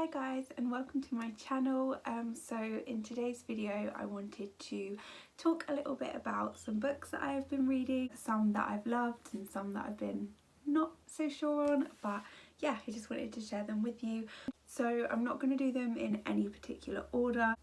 Hi guys, and welcome to my channel. So in today's video I wanted to talk a little bit about some books that I have been reading, some that I've loved and some that I've been not so sure on, but yeah, I just wanted to share them with you. So I'm not going to do them in any particular order.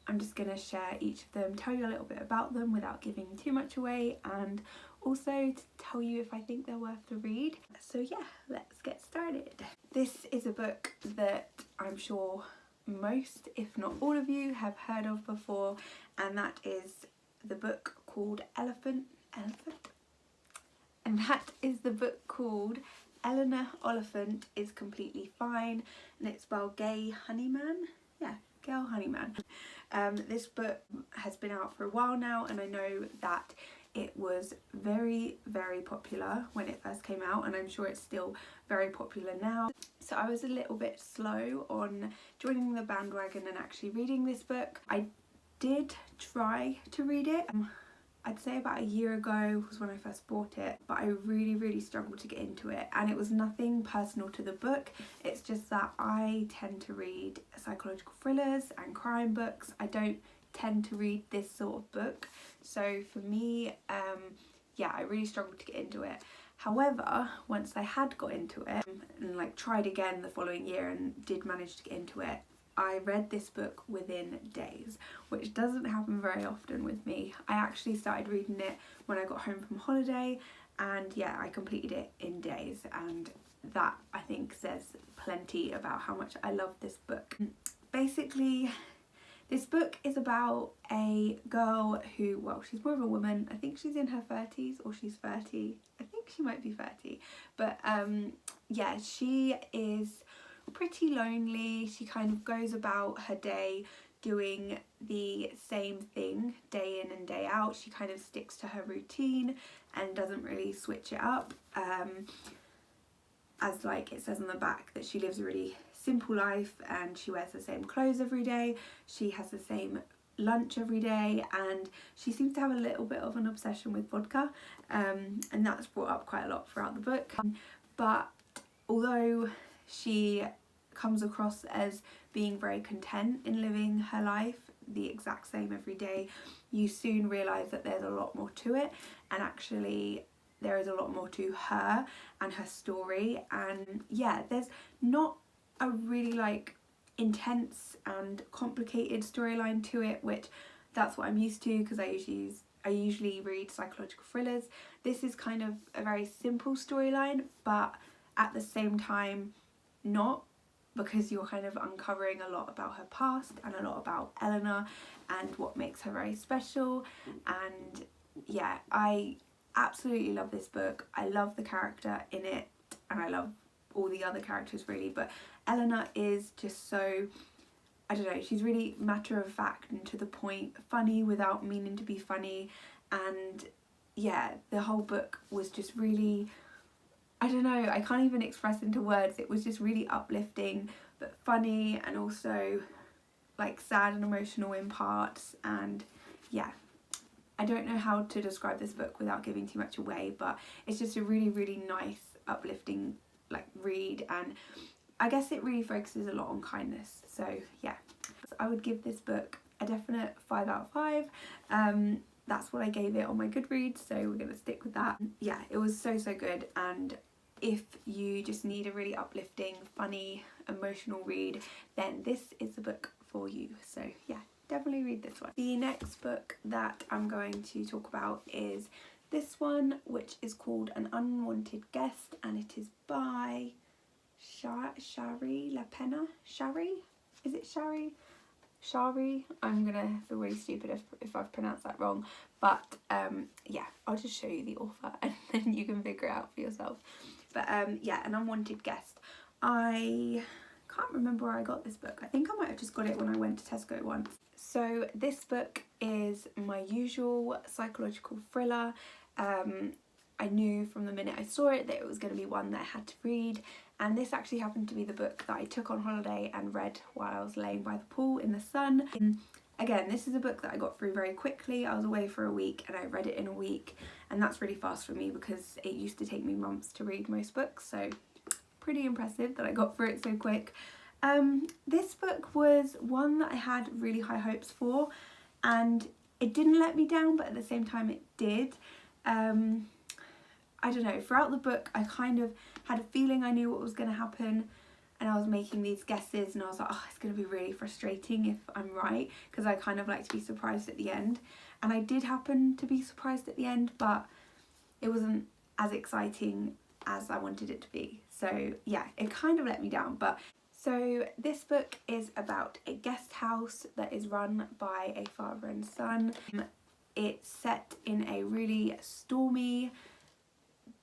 I'm just going to share each of them, tell you a little bit about them without giving too much away, and also to tell you if I think they're worth the read. So yeah, let's get started. This is a book that I'm sure most, if not all of you, have heard of before, and that is the book called Elephant? And that is the book called Eleanor, Oliphant is Completely Fine, and it's by Gail Honeyman. Yeah, Gail Honeyman. This book has been out for a while now, and I know that it was very popular when it first came out, and I'm sure it's still very popular now. So I was a little bit slow on joining the bandwagon and actually reading this book. I did try to read it. I'd say about a year ago was when I first bought it, but I really struggled to get into it, and it was nothing personal to the book. It's just that I tend to read psychological thrillers and crime books. I don't tend to read this sort of book, so for me yeah, I really struggled to get into it. However, once I had got into it and like tried again the following year and did manage to get into it, I read this book within days, which doesn't happen very often with me. I actually started reading it when I got home from holiday, and yeah, I completed it in days, and that I think says plenty about how much I love this book. Basically, this book is about a girl who, well, she's more of a woman. I think she's in her 30s or she's 30. I think she might be 30. But yeah, she is pretty lonely. She kind of goes about her day doing the same thing day in and day out. She kind of sticks to her routine and doesn't really switch it up. As like it says on the back, that she lives a really simple life and she wears the same clothes every day, she has the same lunch every day, and she seems to have a little bit of an obsession with vodka, and that's brought up quite a lot throughout the book. But although she comes across as being very content in living her life the exact same every day, you soon realise that there's a lot more to it, and actually there is a lot more to her and her story. And yeah, there's not a really like intense and complicated storyline to it, which that's what I'm used to because I usually read psychological thrillers. This is kind of a very simple storyline, but at the same time not, because you're kind of uncovering a lot about her past and a lot about Eleanor and what makes her very special. And yeah, I absolutely love this book. I love the character in it, and I love all the other characters really, but Eleanor is just so, I don't know, she's really matter of fact and to the point, funny without meaning to be funny. And yeah, the whole book was just really, I don't know, I can't even express into words. It was just really uplifting but funny, and also like sad and emotional in parts. And yeah, I don't know how to describe this book without giving too much away, but it's just a really nice, uplifting like read, and I guess it really focuses a lot on kindness. So yeah, so I would give this book a definite 5 out of 5. That's what I gave it on my Goodreads, so we're gonna stick with that. Yeah, it was so good, and if you just need a really uplifting, funny, emotional read, then this is the book for you. So yeah, definitely read this one. The next book that I'm going to talk about is this one, which is called An Unwanted Guest, and it is by Shari, Lapena. Shari? Is it Shari? Shari? I'm gonna feel really stupid if I've pronounced that wrong, but yeah, I'll just show you the author and then you can figure it out for yourself. But yeah, An Unwanted Guest. I can't remember where I got this book. I think I might have just got it when I went to Tesco once. So this book is my usual psychological thriller. I knew from the minute I saw it that it was going to be one that I had to read, and this actually happened to be the book that I took on holiday and read while I was laying by the pool in the sun. Again, this is a book that I got through very quickly. I was away for a week and I read it in a week, and that's really fast for me because it used to take me months to read most books, so pretty impressive that I got through it so quick. This book was one that I had really high hopes for, and it didn't let me down, but at the same time it did. I don't know, throughout the book I kind of had a feeling I knew what was going to happen, and I was making these guesses and I was like, oh, it's going to be really frustrating if I'm right, because I kind of like to be surprised at the end. And I did happen to be surprised at the end, but it wasn't as exciting as I wanted it to be. So yeah, it kind of let me down. But so this book is about a guest house that is run by a father and son. It's set in a really stormy,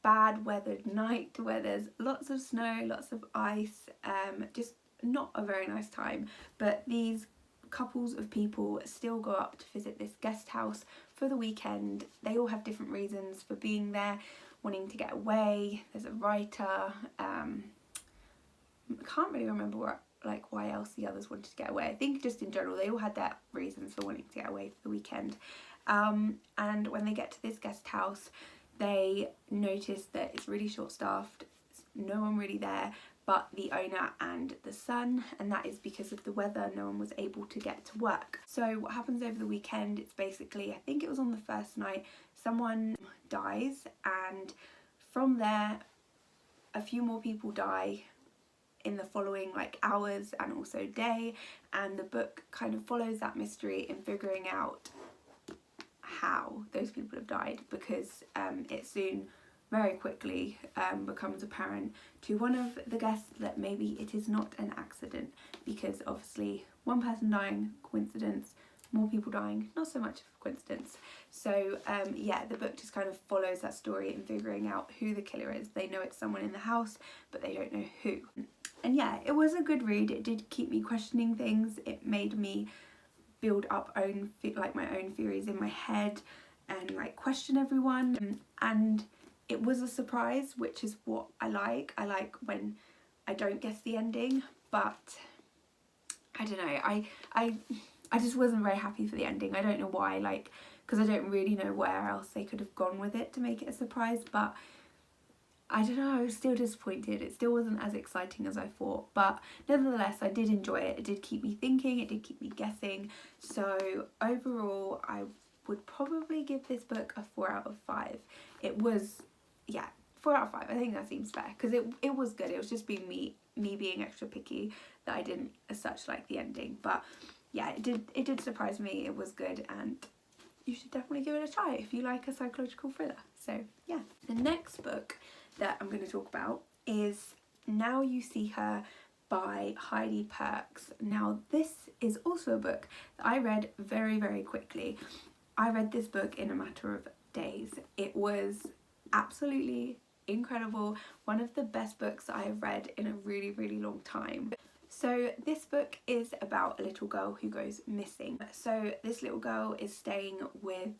bad weathered night where there's lots of snow, lots of ice, just not a very nice time. But these couples of people still go up to visit this guest house for the weekend. They all have different reasons for being there, wanting to get away. There's a writer. I can't really remember why else the others wanted to get away. I think just in general they all had their reasons for wanting to get away for the weekend. And when they get to this guest house, they notice that it's really short-staffed, no one really there but the owner and the son, and that is because of the weather. No one was able to get to work. So what happens over the weekend, it's basically, I think it was on the first night, someone dies, and from there a few more people die in the following hours and also day, and the book kind of follows that mystery in figuring out how those people have died, because it soon very quickly becomes apparent to one of the guests that maybe it is not an accident, because obviously one person dying, coincidence, more people dying, not so much of a coincidence. So yeah, the book just kind of follows that story in figuring out who the killer is. They know it's someone in the house, but they don't know who. And yeah, it was a good read. It did keep me questioning things. It made me build up my own theories in my head and question everyone, and it was a surprise, which is what I like. I like when I don't guess the ending, but I don't know, I just wasn't very happy for the ending. I don't know why, because I don't really know where else they could have gone with it to make it a surprise, but I don't know, I was still disappointed. It still wasn't as exciting as I thought, but nevertheless I did enjoy it. It did keep me thinking, it did keep me guessing. So overall I would probably give this book a 4 out of 5. It was, yeah, 4 out of 5. I think that seems fair, because it was good. It was just being me being extra picky that I didn't as such like the ending. But yeah, it did surprise me. It was good, and you should definitely give it a try if you like a psychological thriller. So yeah, the next book that I'm going to talk about is Now You See Her by Heidi Perks. Now this is also a book that I read very, very quickly. I read this book in a matter of days. It was absolutely incredible. One of the best books that I have read in a really, really long time. So this book is about a little girl who goes missing. So this little girl is staying with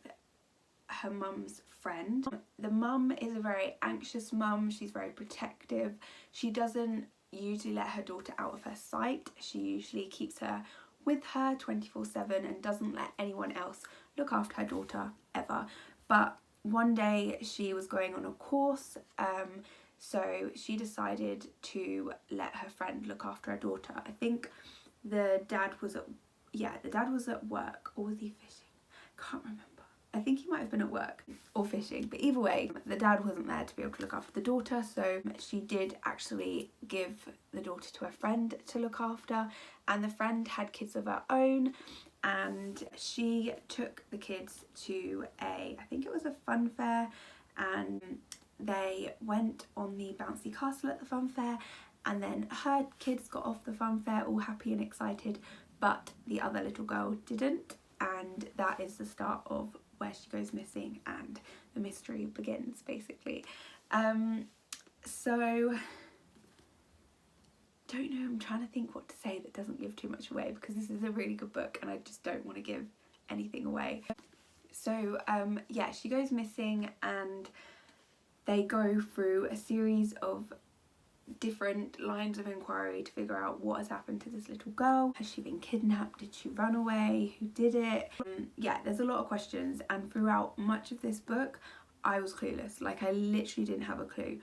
her mum's friend. The mum is a very anxious mum. She's very protective. She doesn't usually let her daughter out of her sight. She usually keeps her with her 24/7 and doesn't let anyone else look after her daughter ever. But one day she was going on a course, so she decided to let her friend look after her daughter. I think the dad was at work, or was he fishing? Can't remember. I think he might have been at work or fishing, but either way, the dad wasn't there to be able to look after the daughter, so she did actually give the daughter to her friend to look after, and the friend had kids of her own, and she took the kids to I think it was a fun fair, and they went on the bouncy castle at the fun fair, and then her kids got off the fun fair all happy and excited, but the other little girl didn't, and that is the start of where she goes missing and the mystery begins, basically. So don't know, I'm trying to think what to say that doesn't give too much away, because this is a really good book and I just don't want to give anything away. So yeah, she goes missing and they go through a series of different lines of inquiry to figure out what has happened to this little girl. Has she been kidnapped? Did she run away? Who did it? Yeah, there's a lot of questions, and throughout much of this book I was clueless. I literally didn't have a clue.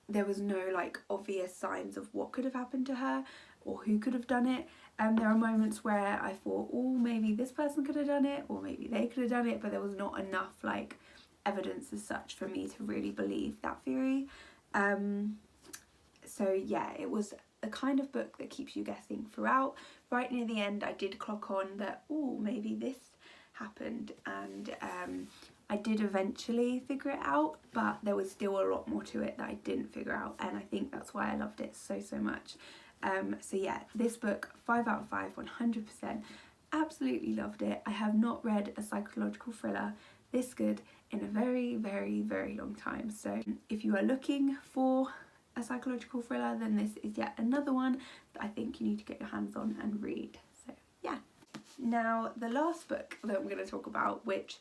There was no obvious signs of what could have happened to her. or who could have done it. There are moments where I thought, oh, maybe this person could have done it, or maybe they could have done it, but there was not enough like evidence as such for me to really believe that theory. So yeah, it was a kind of book that keeps you guessing throughout. Right near the end, I did clock on that, oh, maybe this happened, and I did eventually figure it out, but there was still a lot more to it that I didn't figure out, and I think that's why I loved it so much. So yeah, this book, 5 out of 5, 100%. Absolutely loved it. I have not read a psychological thriller this good in a very long time. So if you are looking for a psychological thriller, then this is yet another one that I think you need to get your hands on and read. So yeah. Now the last book that I'm going to talk about, which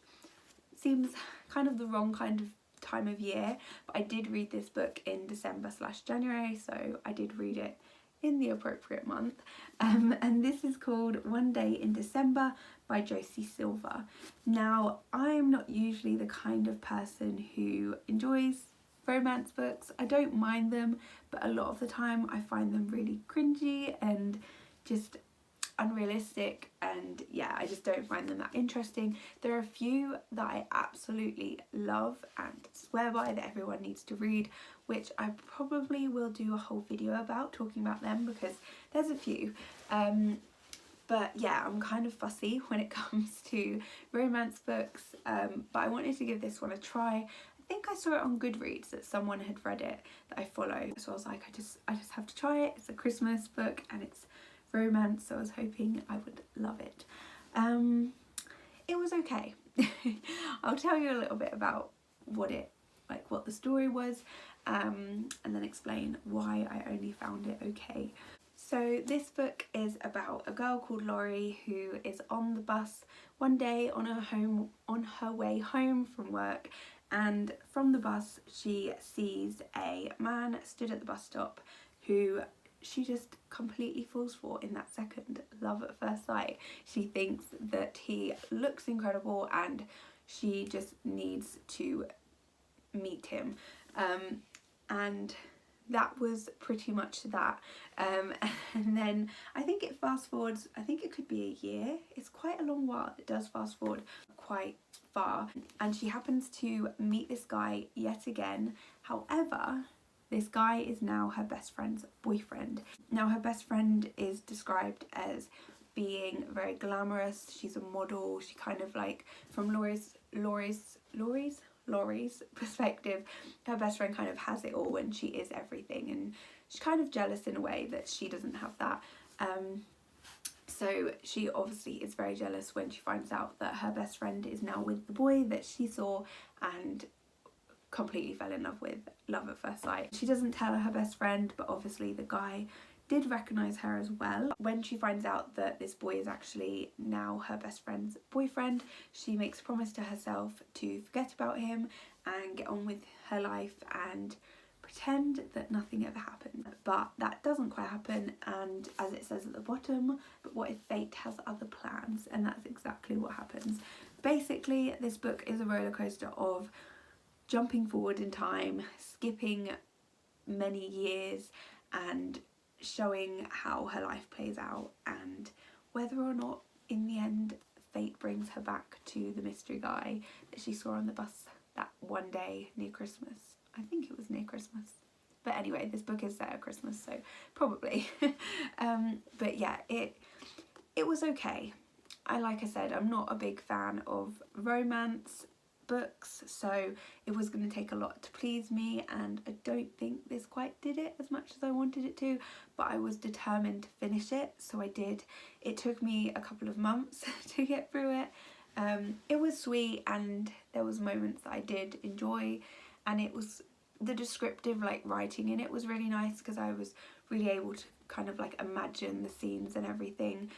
seems kind of the wrong kind of time of year, but I did read this book in December/January, so I did read it in the appropriate month, and this is called One Day in December by Josie Silver. Now, I'm not usually the kind of person who enjoys romance books. I don't mind them, but a lot of the time I find them really cringy and just unrealistic, and yeah, I just don't find them that interesting. There are a few that I absolutely love and swear by that everyone needs to read, which I probably will do a whole video about, talking about them, because there's a few. But yeah, I'm kind of fussy when it comes to romance books, but I wanted to give this one a try. I think I saw it on Goodreads that someone had read it that I follow, so I was like, I just have to try it. It's a Christmas book and it's romance, so I was hoping I would love it. It was okay. I'll tell you a little bit about what the story was, and then explain why I only found it okay. So this book is about a girl called Laurie who is on the bus one day on her way home from work, and from the bus she sees a man stood at the bus stop who she just completely falls for in that second. Love at first sight. She thinks that he looks incredible and she just needs to meet him. And that was pretty much that. And then I think it fast forwards, I think it could be a year. It's quite a long while. It does fast forward quite far. And she happens to meet this guy yet again. However, this guy is now her best friend's boyfriend. Now her best friend is described as being very glamorous. She's a model. She kind of like, from Laurie's perspective, her best friend kind of has it all and she is everything, and she's kind of jealous in a way that she doesn't have that. So she obviously is very jealous when she finds out that her best friend is now with the boy that she saw and completely fell in love with. Love at first sight. She doesn't tell her best friend, but obviously the guy did recognise her as well. When she finds out that this boy is actually now her best friend's boyfriend, she makes a promise to herself to forget about him and get on with her life and pretend that nothing ever happened. But that doesn't quite happen, and as it says at the bottom, but what if fate has other plans? And that's exactly what happens. Basically, this book is a roller coaster of jumping forward in time, skipping many years, and showing how her life plays out and whether or not in the end fate brings her back to the mystery guy that she saw on the bus that one day near Christmas. I think it was near Christmas, but anyway, this book is set at Christmas, so probably. But yeah, it was okay. Like I said, I'm not a big fan of romance books, so it was going to take a lot to please me, and I don't think this quite did it as much as I wanted it to, but I was determined to finish it, so I did. It took me a couple of months to get through it. It was sweet and there was moments that I did enjoy, and it was the descriptive like writing in it was really nice because I was really able to kind of like imagine the scenes and everything.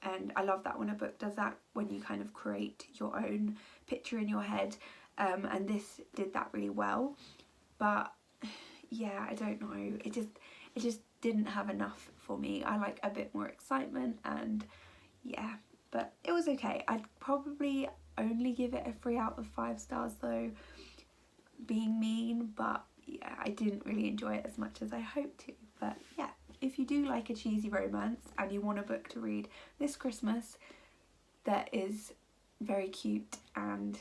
And I love that when a book does that, when you kind of create your own picture in your head, and this did that really well. But yeah, I don't know, it just didn't have enough for me. I like a bit more excitement, and yeah, but it was okay. I'd probably only give it a 3 out of 5 stars though, being mean, but yeah, I didn't really enjoy it as much as I hoped to. But yeah, if you do like a cheesy romance and you want a book to read this Christmas that is very cute and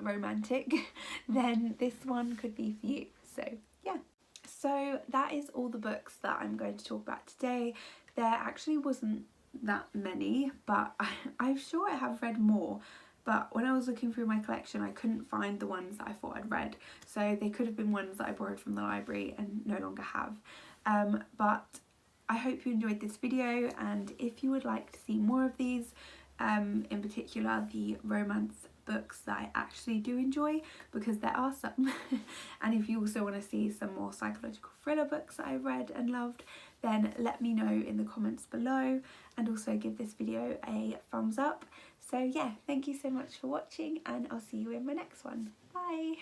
romantic, then this one could be for you. So yeah, so that is all the books that I'm going to talk about today. There actually wasn't that many, but I'm sure I have read more, but when I was looking through my collection I couldn't find the ones that I thought I'd read, so they could have been ones that I borrowed from the library and no longer have. But I hope you enjoyed this video, and if you would like to see more of these, in particular the romance books that I actually do enjoy, because there are some, and if you also want to see some more psychological thriller books that I've read and loved, then let me know in the comments below, and also give this video a thumbs up. So yeah, thank you so much for watching, and I'll see you in my next one. Bye!